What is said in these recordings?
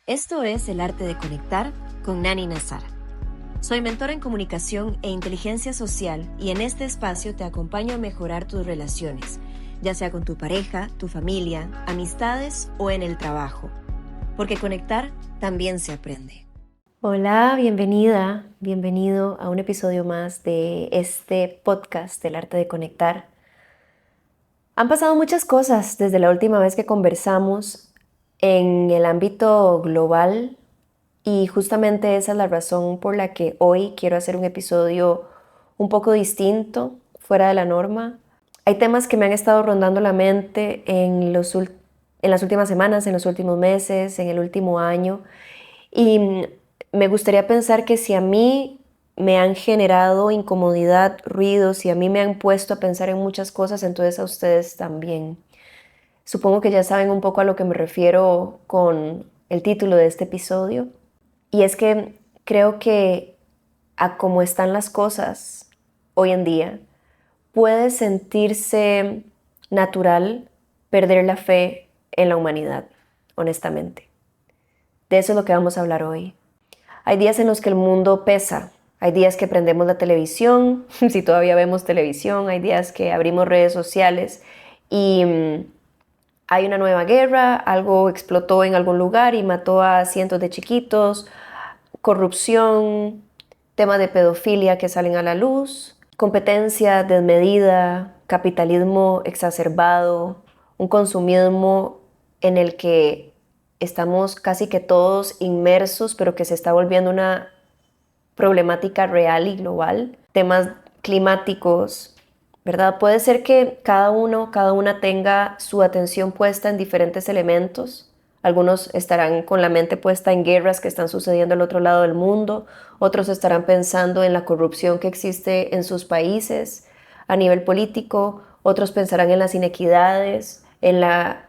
Esto es El Arte de Conectar con Nani Nazar. Soy mentora en comunicación e inteligencia social y en este espacio te acompaño a mejorar tus relaciones, ya sea con tu pareja, tu familia, amistades o en el trabajo. Porque conectar también se aprende. Hola, bienvenida, bienvenido a un episodio más de este podcast del Arte de Conectar. Han pasado muchas cosas desde la última vez que conversamos en el ámbito global y justamente esa es la razón por la que hoy quiero hacer un episodio un poco distinto, fuera de la norma. Hay temas que me han estado rondando la mente en las últimas semanas, en los últimos meses, en el último año y me gustaría pensar que si a mí me han generado incomodidad, ruido, si a mí me han puesto a pensar en muchas cosas, entonces a ustedes también. Supongo que ya saben un poco a lo que me refiero con el título de este episodio. Y es que creo que a cómo están las cosas hoy en día, puede sentirse natural perder la fe en la humanidad, honestamente. De eso es lo que vamos a hablar hoy. Hay días en los que el mundo pesa. Hay días que prendemos la televisión, si todavía vemos televisión. Hay días que abrimos redes sociales y hay una nueva guerra, algo explotó en algún lugar y mató a cientos de chiquitos, corrupción, temas de pedofilia que salen a la luz, competencia desmedida, capitalismo exacerbado, un consumismo en el que estamos casi que todos inmersos, pero que se está volviendo una problemática real y global, temas climáticos, ¿verdad? Puede ser que cada una tenga su atención puesta en diferentes elementos. Algunos estarán con la mente puesta en guerras que están sucediendo al otro lado del mundo, otros estarán pensando en la corrupción que existe en sus países a nivel político, otros pensarán en las inequidades, en la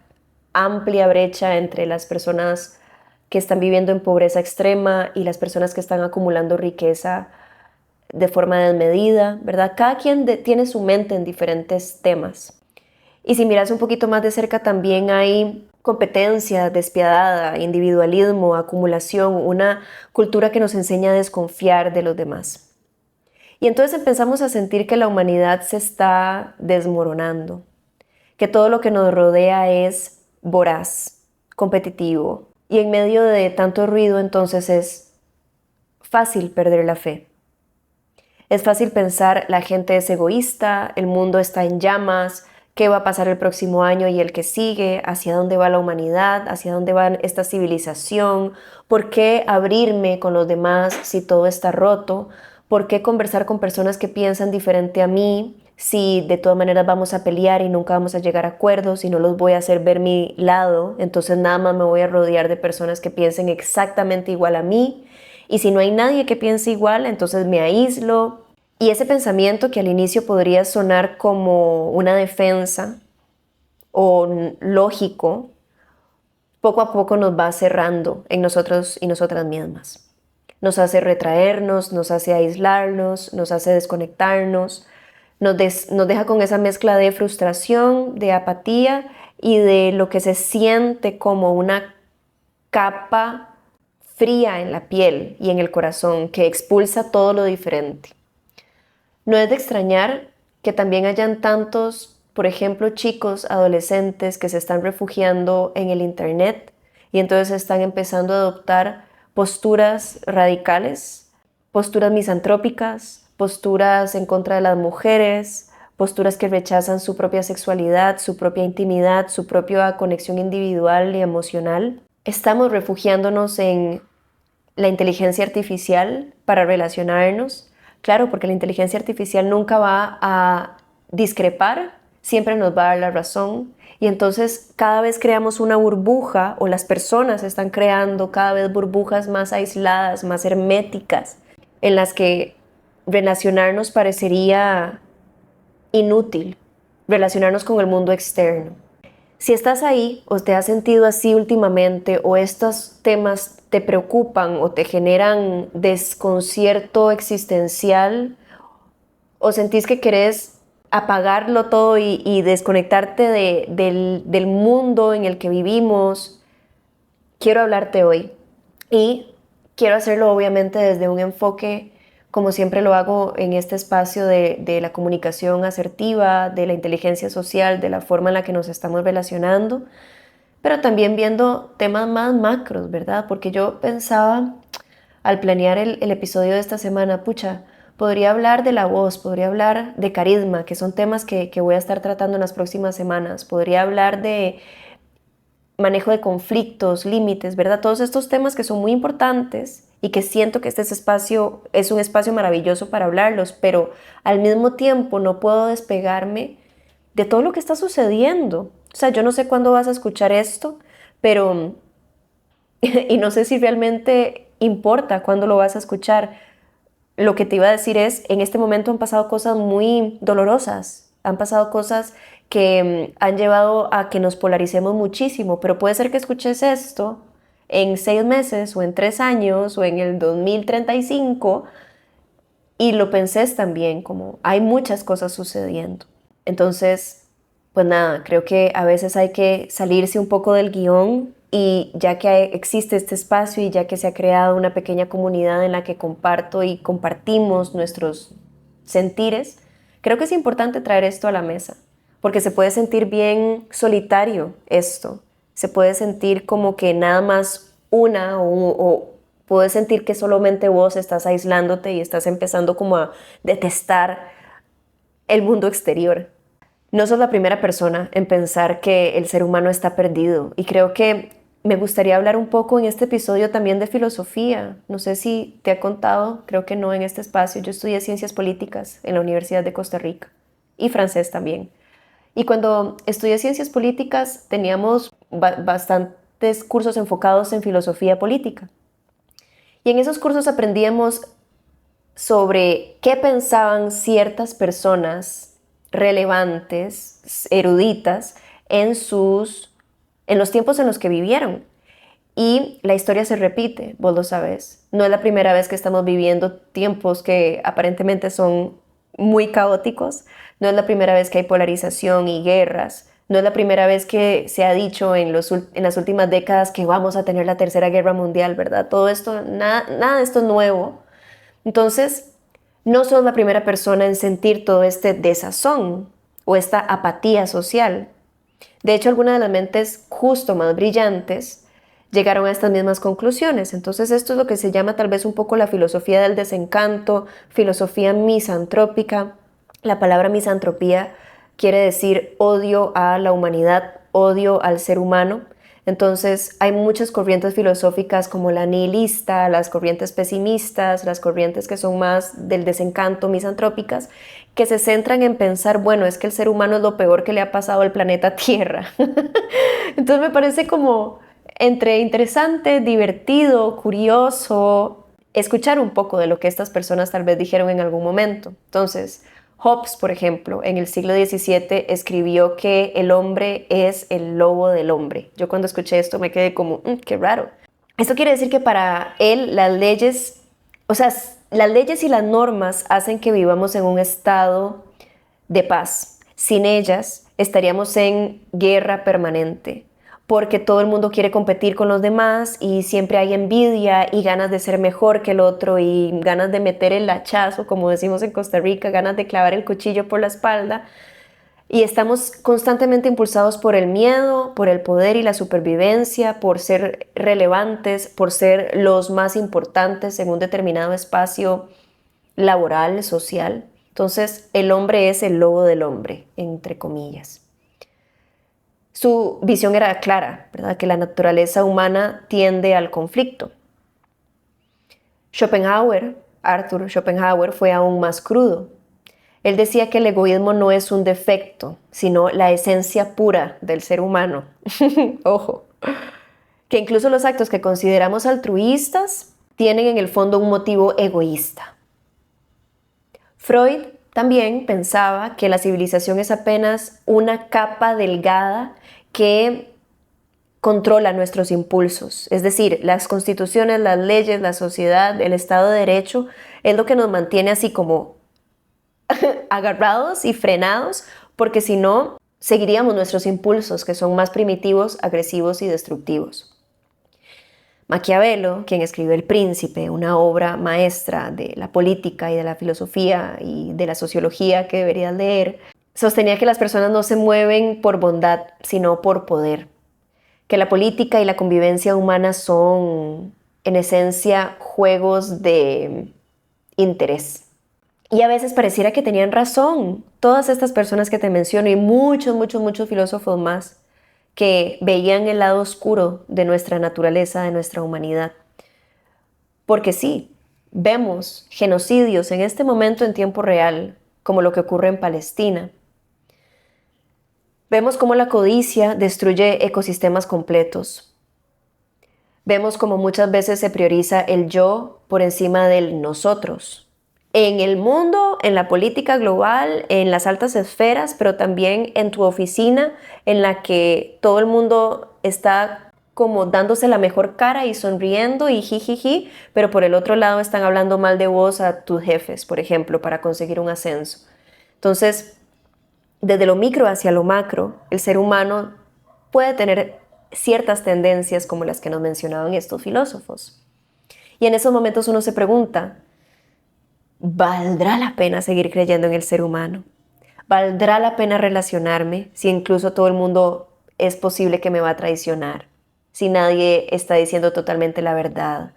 amplia brecha entre las personas que están viviendo en pobreza extrema y las personas que están acumulando riqueza de forma desmedida, ¿verdad? Cada quien tiene su mente en diferentes temas. Y si miras un poquito más de cerca, también hay competencia despiadada, individualismo, acumulación, una cultura que nos enseña a desconfiar de los demás. Y entonces empezamos a sentir que la humanidad se está desmoronando, que todo lo que nos rodea es voraz, competitivo. Y en medio de tanto ruido, entonces es fácil perder la fe. Es fácil pensar, la gente es egoísta, el mundo está en llamas, qué va a pasar el próximo año y el que sigue, hacia dónde va la humanidad, hacia dónde va esta civilización, por qué abrirme con los demás si todo está roto, por qué conversar con personas que piensan diferente a mí, si de todas maneras vamos a pelear y nunca vamos a llegar a acuerdos y no los voy a hacer ver mi lado, entonces nada más me voy a rodear de personas que piensen exactamente igual a mí. Y si no hay nadie que piense igual, entonces me aíslo. Y ese pensamiento que al inicio podría sonar como una defensa o lógico, poco a poco nos va cerrando en nosotros y nosotras mismas. Nos hace retraernos, nos hace aislarnos, nos hace desconectarnos, nos deja con esa mezcla de frustración, de apatía y de lo que se siente como una capa fría en la piel y en el corazón que expulsa todo lo diferente. No es de extrañar que también hayan tantos, por ejemplo, chicos, adolescentes que se están refugiando en el internet y entonces están empezando a adoptar posturas radicales, posturas misantrópicas, posturas en contra de las mujeres, posturas que rechazan su propia sexualidad, su propia intimidad, su propia conexión individual y emocional. Estamos refugiándonos en la inteligencia artificial para relacionarnos. Claro, porque la inteligencia artificial nunca va a discrepar, siempre nos va a dar la razón. Y entonces cada vez creamos una burbuja, o las personas están creando cada vez burbujas más aisladas, más herméticas, en las que relacionarnos parecería inútil, relacionarnos con el mundo externo. Si estás ahí o te has sentido así últimamente o estos temas te preocupan o te generan desconcierto existencial o sentís que querés apagarlo todo y desconectarte del mundo en el que vivimos, quiero hablarte hoy Y quiero hacerlo obviamente desde un enfoque, como siempre lo hago en este espacio de la comunicación asertiva, de la inteligencia social, de la forma en la que nos estamos relacionando, pero también viendo temas más macros, ¿verdad? Porque yo pensaba al planear el episodio de esta semana, pucha, podría hablar de la voz, podría hablar de carisma, que son temas que voy a estar tratando en las próximas semanas, podría hablar de manejo de conflictos, límites, ¿verdad? Todos estos temas que son muy importantes y que siento que este espacio es un espacio maravilloso para hablarlos, pero al mismo tiempo no puedo despegarme de todo lo que está sucediendo. O sea, yo no sé cuándo vas a escuchar esto, pero y no sé si realmente importa cuándo lo vas a escuchar. Lo que te iba a decir es, en este momento han pasado cosas muy dolorosas, han pasado cosas que han llevado a que nos polaricemos muchísimo, pero puede ser que escuches esto en 6 meses o en 3 años o en el 2035 y lo pensés también, como hay muchas cosas sucediendo. Entonces, pues nada, creo que a veces hay que salirse un poco del guión y ya que existe este espacio y ya que se ha creado una pequeña comunidad en la que comparto y compartimos nuestros sentires, creo que es importante traer esto a la mesa, porque se puede sentir bien solitario esto, se puede sentir como que nada más una o puedes sentir que solamente vos estás aislándote y estás empezando como a detestar el mundo exterior. No sos la primera persona en pensar que el ser humano está perdido y creo que me gustaría hablar un poco en este episodio también de filosofía. No sé si te he contado, creo que no en este espacio. Yo estudié ciencias políticas en la Universidad de Costa Rica y francés también. Y cuando estudié ciencias políticas teníamos bastantes cursos enfocados en filosofía política. Y en esos cursos aprendíamos sobre qué pensaban ciertas personas relevantes, eruditas, en los tiempos en los que vivieron. Y la historia se repite, vos lo sabes. No es la primera vez que estamos viviendo tiempos que aparentemente son muy caóticos. No es la primera vez que hay polarización y guerras. No es la primera vez que se ha dicho en las últimas décadas que vamos a tener la tercera guerra mundial, ¿verdad? Todo esto, nada de esto es nuevo. Entonces, no sos la primera persona en sentir todo este desazón o esta apatía social. De hecho, algunas de las mentes justo más brillantes llegaron a estas mismas conclusiones. Entonces, esto es lo que se llama tal vez un poco la filosofía del desencanto, filosofía misantrópica. La palabra misantropía quiere decir odio a la humanidad, odio al ser humano. Entonces hay muchas corrientes filosóficas como la nihilista, las corrientes pesimistas, las corrientes que son más del desencanto, misantrópicas, que se centran en pensar, bueno, es que el ser humano es lo peor que le ha pasado al planeta Tierra. Entonces me parece como entre interesante, divertido, curioso, escuchar un poco de lo que estas personas tal vez dijeron en algún momento. Entonces, Hobbes, por ejemplo, en el siglo XVII escribió que el hombre es el lobo del hombre. Yo cuando escuché esto me quedé como, qué raro. Esto quiere decir que para él las leyes, o sea, las leyes y las normas hacen que vivamos en un estado de paz. Sin ellas estaríamos en guerra permanente, porque todo el mundo quiere competir con los demás y siempre hay envidia y ganas de ser mejor que el otro y ganas de meter el hachazo, como decimos en Costa Rica, ganas de clavar el cuchillo por la espalda. Y estamos constantemente impulsados por el miedo, por el poder y la supervivencia, por ser relevantes, por ser los más importantes en un determinado espacio laboral, social. Entonces, el hombre es el lobo del hombre, entre comillas. Su visión era clara, ¿verdad? Que la naturaleza humana tiende al conflicto. Arthur Schopenhauer, fue aún más crudo. Él decía que el egoísmo no es un defecto, sino la esencia pura del ser humano. Ojo. Que incluso los actos que consideramos altruistas tienen en el fondo un motivo egoísta. Freud también pensaba que la civilización es apenas una capa delgada que controla nuestros impulsos. Es decir, las constituciones, las leyes, la sociedad, el Estado de Derecho es lo que nos mantiene así como agarrados y frenados, porque si no, seguiríamos nuestros impulsos, que son más primitivos, agresivos y destructivos. Maquiavelo, quien escribió El Príncipe, una obra maestra de la política y de la filosofía y de la sociología que deberías leer, sostenía que las personas no se mueven por bondad, sino por poder. Que la política y la convivencia humana son, en esencia, juegos de interés. Y a veces pareciera que tenían razón todas estas personas que te menciono y muchos filósofos más que veían el lado oscuro de nuestra naturaleza, de nuestra humanidad. Porque sí, vemos genocidios en este momento en tiempo real, como lo que ocurre en Palestina. Vemos cómo la codicia destruye ecosistemas completos. Vemos cómo muchas veces se prioriza el yo por encima del nosotros. En el mundo, en la política global, en las altas esferas, pero también en tu oficina, en la que todo el mundo está como dándose la mejor cara y sonriendo y jijiji, pero por el otro lado están hablando mal de vos a tus jefes, por ejemplo, para conseguir un ascenso. Entonces, desde lo micro hacia lo macro, el ser humano puede tener ciertas tendencias como las que nos mencionaban estos filósofos. Y en esos momentos uno se pregunta, ¿valdrá la pena seguir creyendo en el ser humano? ¿Valdrá la pena relacionarme si incluso todo el mundo es posible que me va a traicionar? Si nadie está diciendo totalmente la verdad.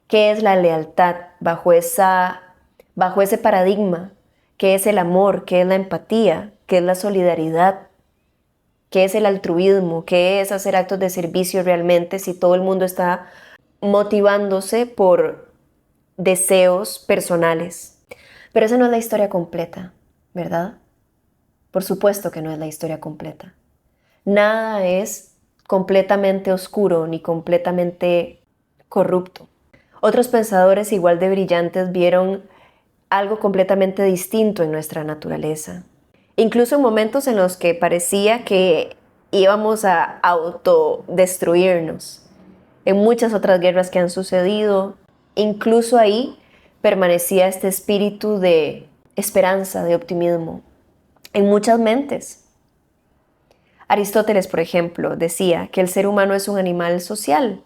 ¿Qué es la lealtad bajo ese paradigma? ¿Qué es el amor? ¿Qué es la empatía? ¿Qué es la solidaridad? ¿Qué es el altruismo? ¿Qué es hacer actos de servicio realmente si todo el mundo está motivándose por deseos personales? Pero esa no es la historia completa, ¿verdad? Por supuesto que no es la historia completa. Nada es completamente oscuro ni completamente corrupto. Otros pensadores igual de brillantes vieron algo completamente distinto en nuestra naturaleza. Incluso en momentos en los que parecía que íbamos a autodestruirnos. En muchas otras guerras que han sucedido, incluso ahí permanecía este espíritu de esperanza, de optimismo, en muchas mentes. Aristóteles, por ejemplo, decía que el ser humano es un animal social,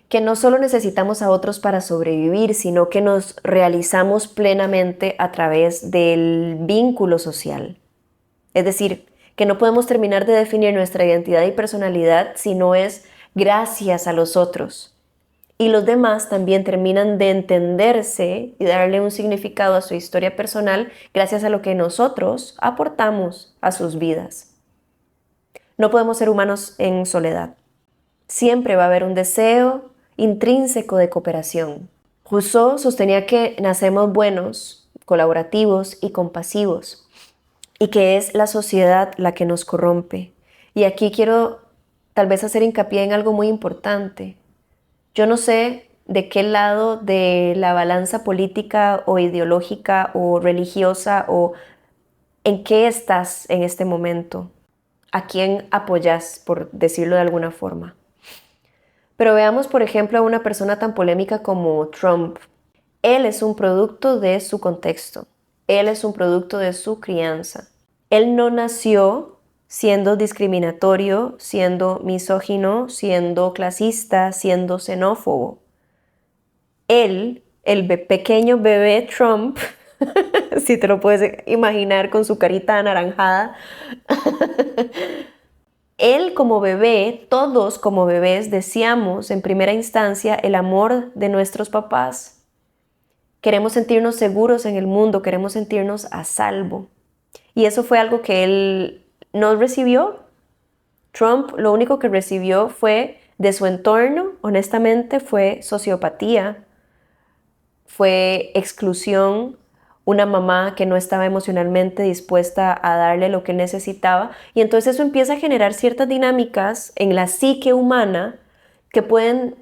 que no solo necesitamos a otros para sobrevivir, sino que nos realizamos plenamente a través del vínculo social. Es decir, que no podemos terminar de definir nuestra identidad y personalidad si no es gracias a los otros. Y los demás también terminan de entenderse y darle un significado a su historia personal gracias a lo que nosotros aportamos a sus vidas. No podemos ser humanos en soledad. Siempre va a haber un deseo intrínseco de cooperación. Rousseau sostenía que nacemos buenos, colaborativos y compasivos, y que es la sociedad la que nos corrompe. Y aquí quiero tal vez hacer hincapié en algo muy importante. Yo no sé de qué lado de la balanza política o ideológica o religiosa o en qué estás en este momento, a quién apoyas, por decirlo de alguna forma. Pero veamos, por ejemplo, a una persona tan polémica como Trump. Él es un producto de su contexto. Él es un producto de su crianza. Él no nació siendo discriminatorio, siendo misógino, siendo clasista, siendo xenófobo. Él, el pequeño bebé Trump, si te lo puedes imaginar con su carita anaranjada, él como bebé, todos como bebés deseamos en primera instancia el amor de nuestros papás. Queremos sentirnos seguros en el mundo, queremos sentirnos a salvo. Y eso fue algo que él no recibió. Trump lo único que recibió fue de su entorno, honestamente, fue sociopatía, fue exclusión, una mamá que no estaba emocionalmente dispuesta a darle lo que necesitaba. Y entonces eso empieza a generar ciertas dinámicas en la psique humana que pueden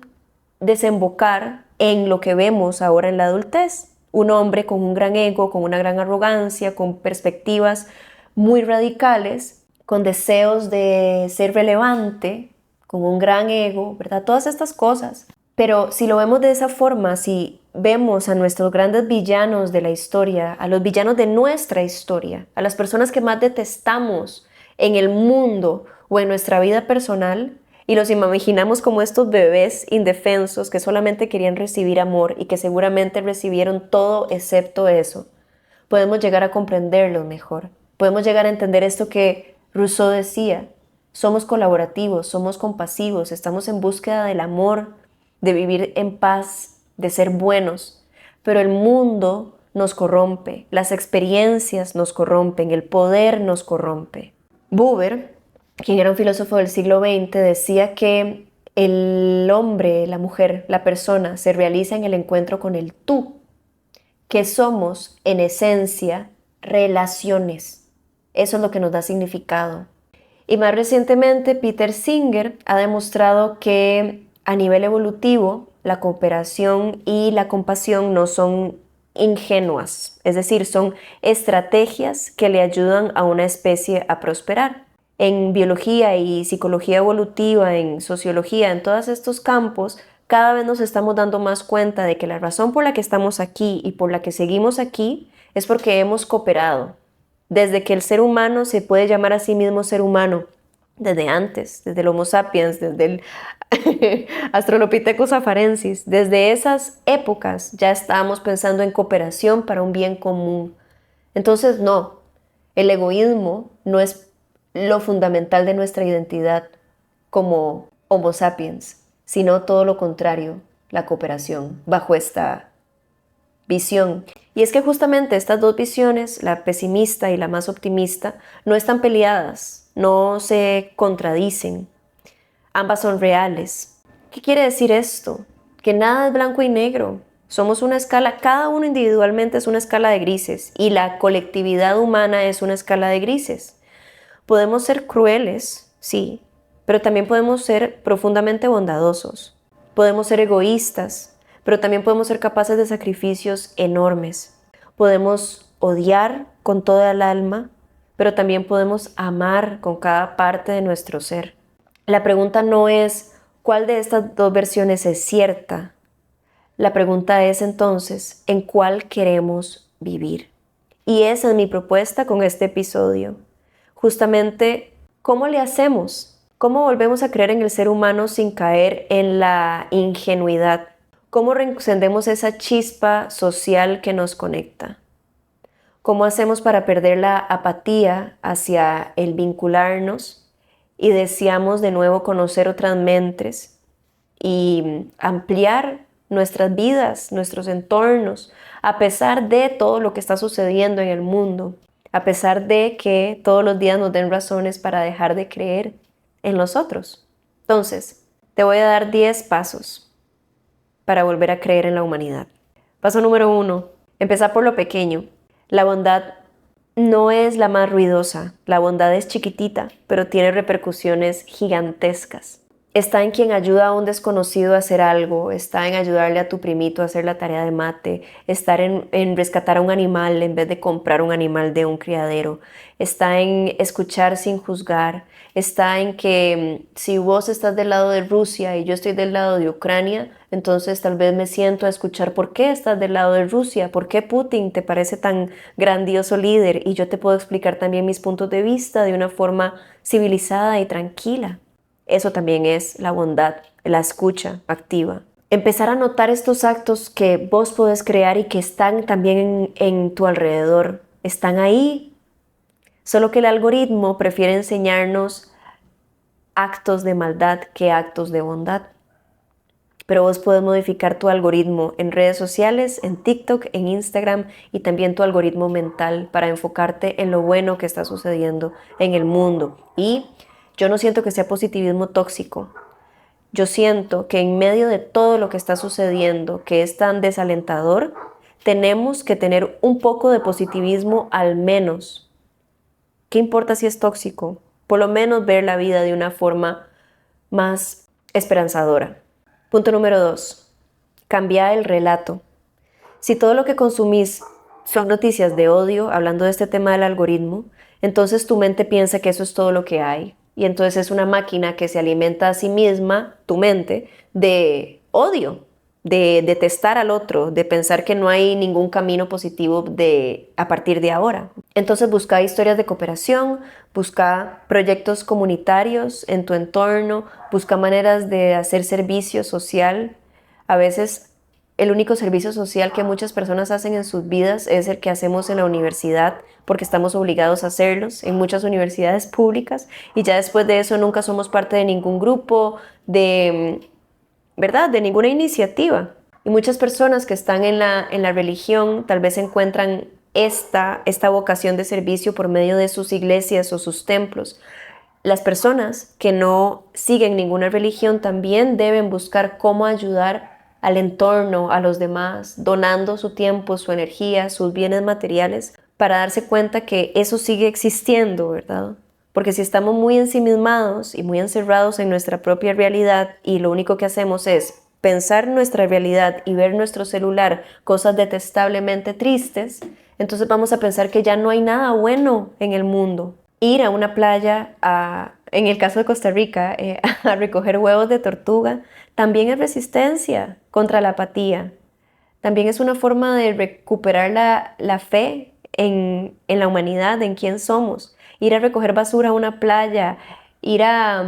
desembocar en lo que vemos ahora en la adultez. Un hombre con un gran ego, con una gran arrogancia, con perspectivas muy radicales, con deseos de ser relevante, con un gran ego, ¿verdad? Todas estas cosas. Pero si lo vemos de esa forma, si vemos a nuestros grandes villanos de la historia, a los villanos de nuestra historia, a las personas que más detestamos en el mundo o en nuestra vida personal, y los imaginamos como estos bebés indefensos que solamente querían recibir amor y que seguramente recibieron todo excepto eso, podemos llegar a comprenderlos mejor. Podemos llegar a entender esto que Rousseau decía: somos colaborativos, somos compasivos, estamos en búsqueda del amor, de vivir en paz, de ser buenos. Pero el mundo nos corrompe, las experiencias nos corrompen, el poder nos corrompe. Buber, quien era un filósofo del siglo XX, decía que el hombre, la mujer, la persona se realiza en el encuentro con el tú, que somos en esencia relaciones. Eso es lo que nos da significado. Y más recientemente, Peter Singer ha demostrado que a nivel evolutivo la cooperación y la compasión no son ingenuas, es decir, son estrategias que le ayudan a una especie a prosperar. En biología y psicología evolutiva, en sociología, en todos estos campos, cada vez nos estamos dando más cuenta de que la razón por la que estamos aquí y por la que seguimos aquí es porque hemos cooperado. Desde que el ser humano se puede llamar a sí mismo ser humano, desde antes, desde el Homo sapiens, desde el Australopithecus afarensis, desde esas épocas ya estábamos pensando en cooperación para un bien común. Entonces no, el egoísmo no es lo fundamental de nuestra identidad como Homo sapiens, sino todo lo contrario, la cooperación, bajo esta visión. Y es que justamente estas dos visiones, la pesimista y la más optimista, no están peleadas, no se contradicen. Ambas son reales. ¿Qué quiere decir esto? Que nada es blanco y negro. Somos una escala, cada uno individualmente es una escala de grises y la colectividad humana es una escala de grises. Podemos ser crueles, sí, pero también podemos ser profundamente bondadosos. Podemos ser egoístas, pero también podemos ser capaces de sacrificios enormes. Podemos odiar con toda el alma, pero también podemos amar con cada parte de nuestro ser. La pregunta no es cuál de estas dos versiones es cierta. La pregunta es entonces, ¿en cuál queremos vivir? Y esa es mi propuesta con este episodio. Justamente, ¿cómo le hacemos? ¿Cómo volvemos a creer en el ser humano sin caer en la ingenuidad? ¿Cómo reencendemos esa chispa social que nos conecta? ¿Cómo hacemos para perder la apatía hacia el vincularnos y deseamos de nuevo conocer otras mentes y ampliar nuestras vidas, nuestros entornos, a pesar de todo lo que está sucediendo en el mundo, a pesar de que todos los días nos den razones para dejar de creer en los otros? Entonces, te voy a dar 10 pasos para volver a creer en la humanidad. Paso número 1, empezar por lo pequeño. La bondad no es la más ruidosa, la bondad es chiquitita, pero tiene repercusiones gigantescas. Está en quien ayuda a un desconocido a hacer algo, está en ayudarle a tu primito a hacer la tarea de mate, estar en rescatar a un animal en vez de comprar un animal de un criadero, está en escuchar sin juzgar, está en que si vos estás del lado de Rusia y yo estoy del lado de Ucrania, entonces tal vez me siento a escuchar por qué estás del lado de Rusia, por qué Putin te parece tan grandioso líder y yo te puedo explicar también mis puntos de vista de una forma civilizada y tranquila. Eso también es la bondad, la escucha activa. Empezar a notar estos actos que vos podés crear y que están también en tu alrededor. Están ahí, solo que el algoritmo prefiere enseñarnos actos de maldad que actos de bondad. Pero vos podés modificar tu algoritmo en redes sociales, en TikTok, en Instagram y también tu algoritmo mental para enfocarte en lo bueno que está sucediendo en el mundo. Y yo no siento que sea positivismo tóxico. Yo siento que en medio de todo lo que está sucediendo, que es tan desalentador, tenemos que tener un poco de positivismo al menos. ¿Qué importa si es tóxico? Por lo menos ver la vida de una forma más esperanzadora. Punto número 2. Cambia el relato. Si todo lo que consumís son noticias de odio, hablando de este tema del algoritmo, entonces tu mente piensa que eso es todo lo que hay. Y entonces es una máquina que se alimenta a sí misma, tu mente, de odio, de detestar al otro, de pensar que no hay ningún camino positivo a partir de ahora. Entonces busca historias de cooperación, busca proyectos comunitarios en tu entorno, busca maneras de hacer servicio social. A veces el único servicio social que muchas personas hacen en sus vidas es el que hacemos en la universidad, porque estamos obligados a hacerlos en muchas universidades públicas, y ya después de eso nunca somos parte de ningún grupo, ¿verdad? De ninguna iniciativa. Y muchas personas que están en la religión tal vez encuentran esta vocación de servicio por medio de sus iglesias o sus templos. Las personas que no siguen ninguna religión también deben buscar cómo ayudar al entorno, a los demás, donando su tiempo, su energía, sus bienes materiales, para darse cuenta que eso sigue existiendo, ¿verdad? Porque si estamos muy ensimismados y muy encerrados en nuestra propia realidad y lo único que hacemos es pensar nuestra realidad y ver nuestro celular cosas detestablemente tristes, entonces vamos a pensar que ya no hay nada bueno en el mundo. Ir a una playa, en el caso de Costa Rica, a recoger huevos de tortuga, también es resistencia contra la apatía. También es una forma de recuperar la fe en la humanidad, en quién somos. Ir a recoger basura a una playa, ir a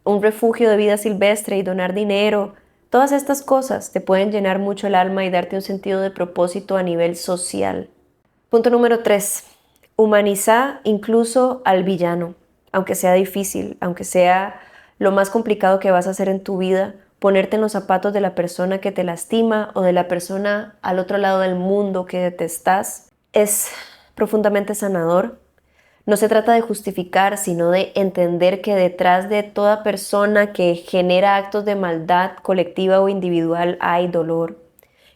un refugio de vida silvestre y donar dinero. Todas estas cosas te pueden llenar mucho el alma y darte un sentido de propósito a nivel social. Punto número 3. Humaniza incluso al villano, aunque sea difícil, aunque sea lo más complicado que vas a hacer en tu vida. Ponerte en los zapatos de la persona que te lastima o de la persona al otro lado del mundo que detestas es profundamente sanador. No se trata de justificar, sino de entender que detrás de toda persona que genera actos de maldad colectiva o individual hay dolor,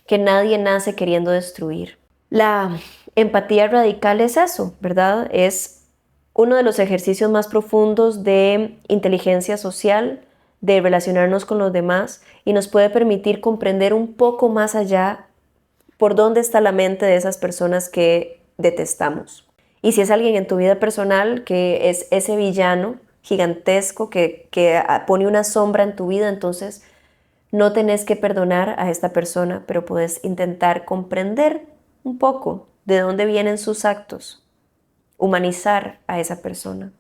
que nadie nace queriendo destruir. La empatía radical es eso, ¿verdad? Es uno de los ejercicios más profundos de inteligencia social, de relacionarnos con los demás, y nos puede permitir comprender un poco más allá por dónde está la mente de esas personas que detestamos. Y si es alguien en tu vida personal que es ese villano gigantesco que pone una sombra en tu vida, entonces no tenés que perdonar a esta persona, pero puedes intentar comprender un poco de dónde vienen sus actos, humanizar a esa persona.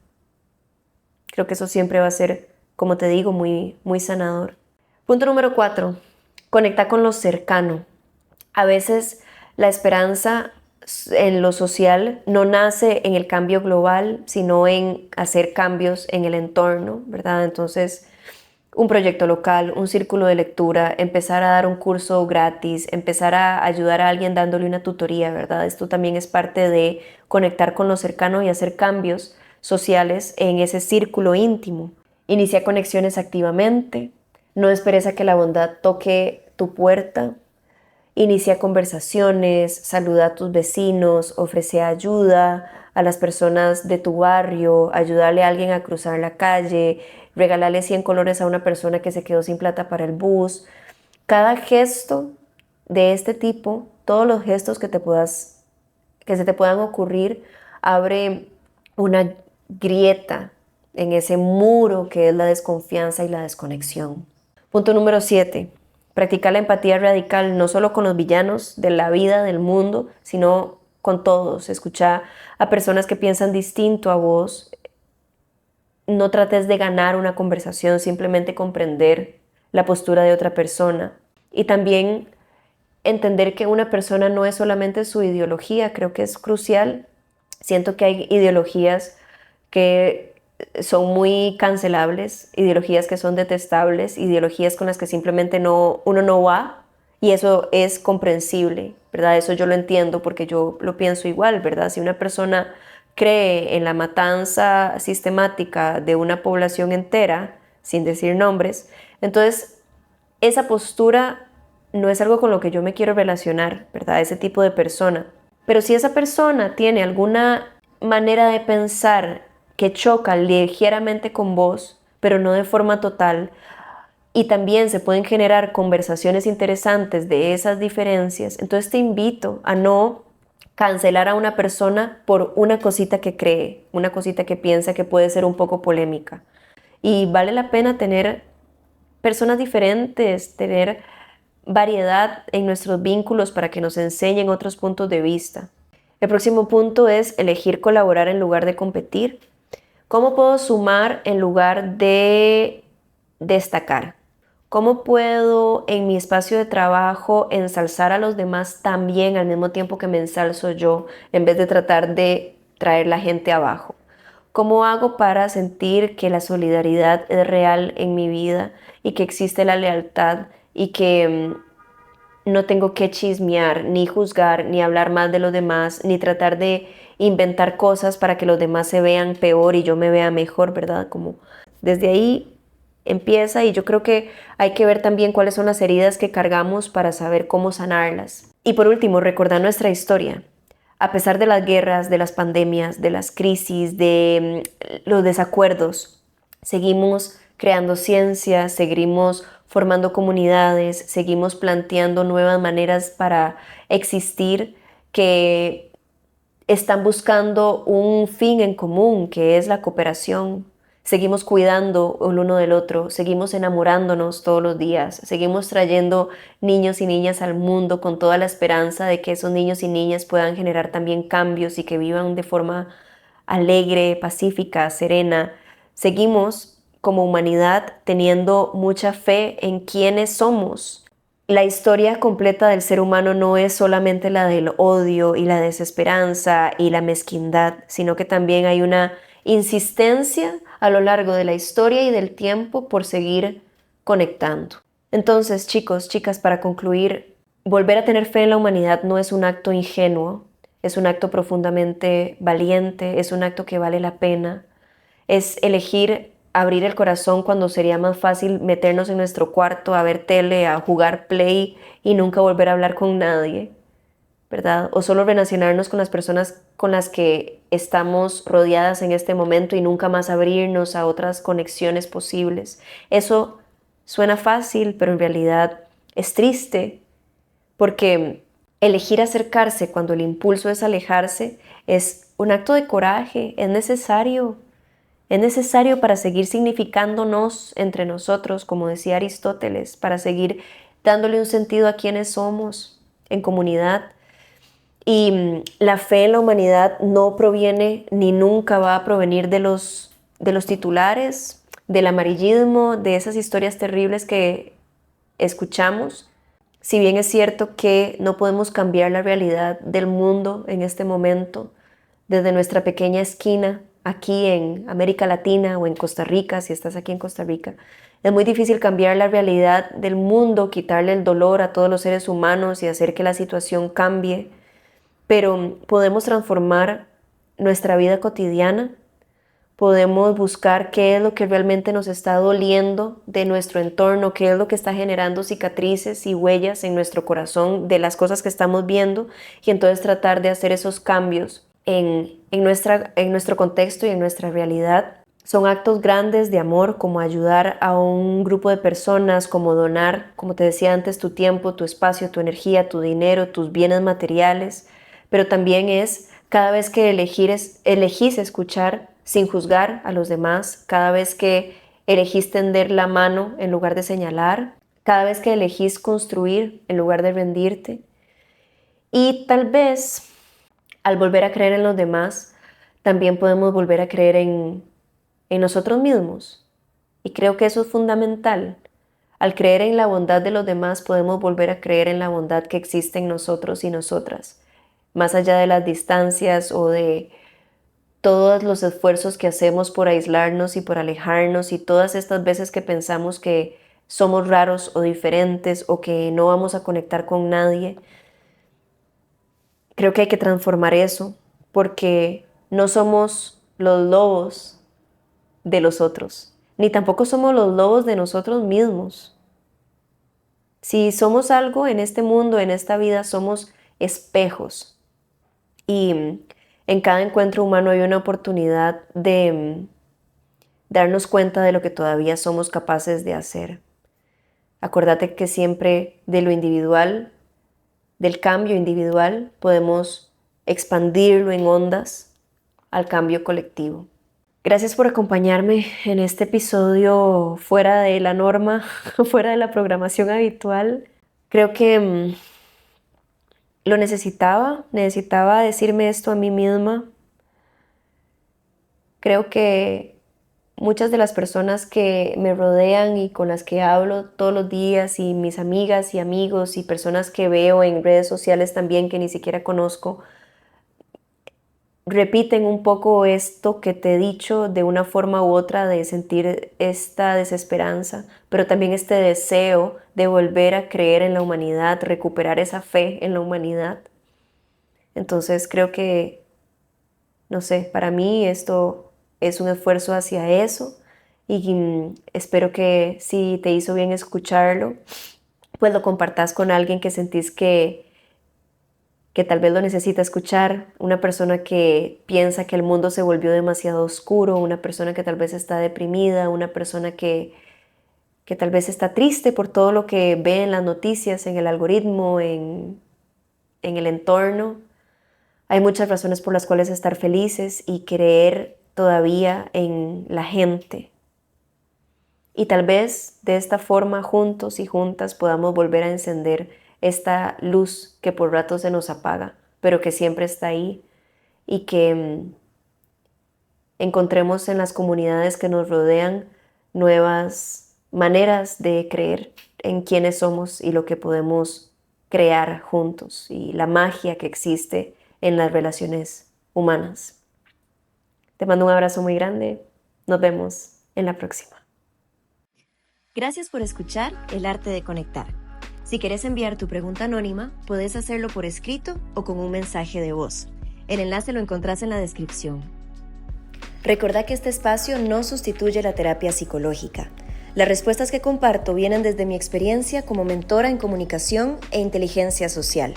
Creo que eso siempre va a ser, como te digo, muy, muy sanador. Punto número 4. Conecta con lo cercano. A veces la esperanza en lo social no nace en el cambio global, sino en hacer cambios en el entorno, ¿verdad? Entonces, un proyecto local, un círculo de lectura, empezar a dar un curso gratis, empezar a ayudar a alguien dándole una tutoría, ¿verdad? Esto también es parte de conectar con lo cercano y hacer cambios sociales en ese círculo íntimo. Inicia conexiones activamente, no esperes a que la bondad toque tu puerta. Inicia conversaciones, saluda a tus vecinos, ofrece ayuda a las personas de tu barrio, ayudarle a alguien a cruzar la calle, regalarle 100 colores a una persona que se quedó sin plata para el bus. Cada gesto de este tipo, todos los gestos que se te puedan ocurrir, abre una grieta en ese muro que es la desconfianza y la desconexión. Punto número 7. Practicar la empatía radical no solo con los villanos de la vida, del mundo, sino con todos. Escucha a personas que piensan distinto a vos. No trates de ganar una conversación, simplemente comprender la postura de otra persona. Y también entender que una persona no es solamente su ideología, creo que es crucial. Siento que hay ideologías que son muy cancelables, ideologías que son detestables, ideologías con las que simplemente uno no va, y eso es comprensible, ¿verdad? Eso yo lo entiendo porque yo lo pienso igual, ¿verdad? Si una persona cree en la matanza sistemática de una población entera, sin decir nombres, entonces esa postura no es algo con lo que yo me quiero relacionar, ¿verdad? Ese tipo de persona. Pero si esa persona tiene alguna manera de pensar que choca ligeramente con vos, pero no de forma total, y también se pueden generar conversaciones interesantes de esas diferencias, entonces te invito a no cancelar a una persona por una cosita que cree, una cosita que piensa que puede ser un poco polémica. Y vale la pena tener personas diferentes, tener variedad en nuestros vínculos para que nos enseñen otros puntos de vista. El próximo punto es elegir colaborar en lugar de competir. ¿Cómo puedo sumar en lugar de destacar? ¿Cómo puedo en mi espacio de trabajo ensalzar a los demás también al mismo tiempo que me ensalzo yo, en vez de tratar de traer la gente abajo? ¿Cómo hago para sentir que la solidaridad es real en mi vida y que existe la lealtad y que no tengo que chismear, ni juzgar, ni hablar más de los demás, ni tratar de inventar cosas para que los demás se vean peor y yo me vea mejor, ¿verdad? Como desde ahí empieza, y yo creo que hay que ver también cuáles son las heridas que cargamos para saber cómo sanarlas. Y por último, recordar nuestra historia. A pesar de las guerras, de las pandemias, de las crisis, de los desacuerdos, seguimos creando ciencia, seguimos formando comunidades, seguimos planteando nuevas maneras para existir que están buscando un fin en común, que es la cooperación. Seguimos cuidando el uno del otro, seguimos enamorándonos todos los días, seguimos trayendo niños y niñas al mundo con toda la esperanza de que esos niños y niñas puedan generar también cambios y que vivan de forma alegre, pacífica, serena. Seguimos como humanidad teniendo mucha fe en quiénes somos. La historia completa del ser humano no es solamente la del odio y la desesperanza y la mezquindad, sino que también hay una insistencia a lo largo de la historia y del tiempo por seguir conectando. Entonces, chicos, chicas, para concluir, volver a tener fe en la humanidad no es un acto ingenuo, es un acto profundamente valiente, es un acto que vale la pena, es elegir abrir el corazón cuando sería más fácil meternos en nuestro cuarto a ver tele, a jugar play y nunca volver a hablar con nadie, ¿verdad? O solo relacionarnos con las personas con las que estamos rodeadas en este momento y nunca más abrirnos a otras conexiones posibles. Eso suena fácil, pero en realidad es triste, porque elegir acercarse cuando el impulso es alejarse es un acto de coraje, es necesario. Es necesario para seguir significándonos entre nosotros, como decía Aristóteles, para seguir dándole un sentido a quienes somos en comunidad. Y la fe en la humanidad no proviene ni nunca va a provenir de los titulares, del amarillismo, de esas historias terribles que escuchamos. Si bien es cierto que no podemos cambiar la realidad del mundo en este momento, desde nuestra pequeña esquina, aquí en América Latina o en Costa Rica, si estás aquí en Costa Rica, es muy difícil cambiar la realidad del mundo, quitarle el dolor a todos los seres humanos y hacer que la situación cambie, pero podemos transformar nuestra vida cotidiana, podemos buscar qué es lo que realmente nos está doliendo de nuestro entorno, qué es lo que está generando cicatrices y huellas en nuestro corazón de las cosas que estamos viendo, y entonces tratar de hacer esos cambios en nuestro contexto y en nuestra realidad. Son actos grandes de amor, como ayudar a un grupo de personas, como donar, como te decía antes, tu tiempo, tu espacio, tu energía, tu dinero, tus bienes materiales, pero también es cada vez que elegís escuchar sin juzgar a los demás, cada vez que elegís tender la mano en lugar de señalar, cada vez que elegís construir en lugar de rendirte. Y tal vez al volver a creer en los demás, también podemos volver a creer en nosotros mismos. Y creo que eso es fundamental. Al creer en la bondad de los demás, podemos volver a creer en la bondad que existe en nosotros y nosotras, más allá de las distancias o de todos los esfuerzos que hacemos por aislarnos y por alejarnos, y todas estas veces que pensamos que somos raros o diferentes o que no vamos a conectar con nadie. Creo que hay que transformar eso, porque no somos los lobos de los otros, ni tampoco somos los lobos de nosotros mismos. Si somos algo en este mundo, en esta vida, somos espejos. Y en cada encuentro humano hay una oportunidad de darnos cuenta de lo que todavía somos capaces de hacer. Acuérdate que siempre de lo individual, del cambio individual, podemos expandirlo en ondas al cambio colectivo. Gracias por acompañarme en este episodio fuera de la norma, fuera de la programación habitual. Creo que lo necesitaba decirme esto a mí misma. Creo que muchas de las personas que me rodean y con las que hablo todos los días, y mis amigas y amigos y personas que veo en redes sociales también que ni siquiera conozco, repiten un poco esto que te he dicho de una forma u otra, de sentir esta desesperanza, pero también este deseo de volver a creer en la humanidad, recuperar esa fe en la humanidad. Entonces creo que, no sé, para mí esto es un esfuerzo hacia eso, y espero que si te hizo bien escucharlo, pues lo compartas con alguien que sentís que tal vez lo necesita escuchar, una persona que piensa que el mundo se volvió demasiado oscuro, una persona que tal vez está deprimida, una persona que tal vez está triste por todo lo que ve en las noticias, en el algoritmo, en el entorno. Hay muchas razones por las cuales estar felices y creer todavía en la gente. Y tal vez de esta forma, juntos y juntas, podamos volver a encender esta luz que por ratos se nos apaga, pero que siempre está ahí, y que encontremos en las comunidades que nos rodean nuevas maneras de creer en quiénes somos y lo que podemos crear juntos, y la magia que existe en las relaciones humanas. Te mando un abrazo muy grande. Nos vemos en la próxima. Gracias por escuchar El Arte de Conectar. Si quieres enviar tu pregunta anónima, puedes hacerlo por escrito o con un mensaje de voz. El enlace lo encontrás en la descripción. Recordá que este espacio no sustituye la terapia psicológica. Las respuestas que comparto vienen desde mi experiencia como mentora en comunicación e inteligencia social.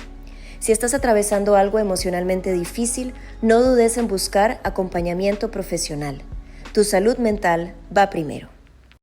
Si estás atravesando algo emocionalmente difícil, no dudes en buscar acompañamiento profesional. Tu salud mental va primero.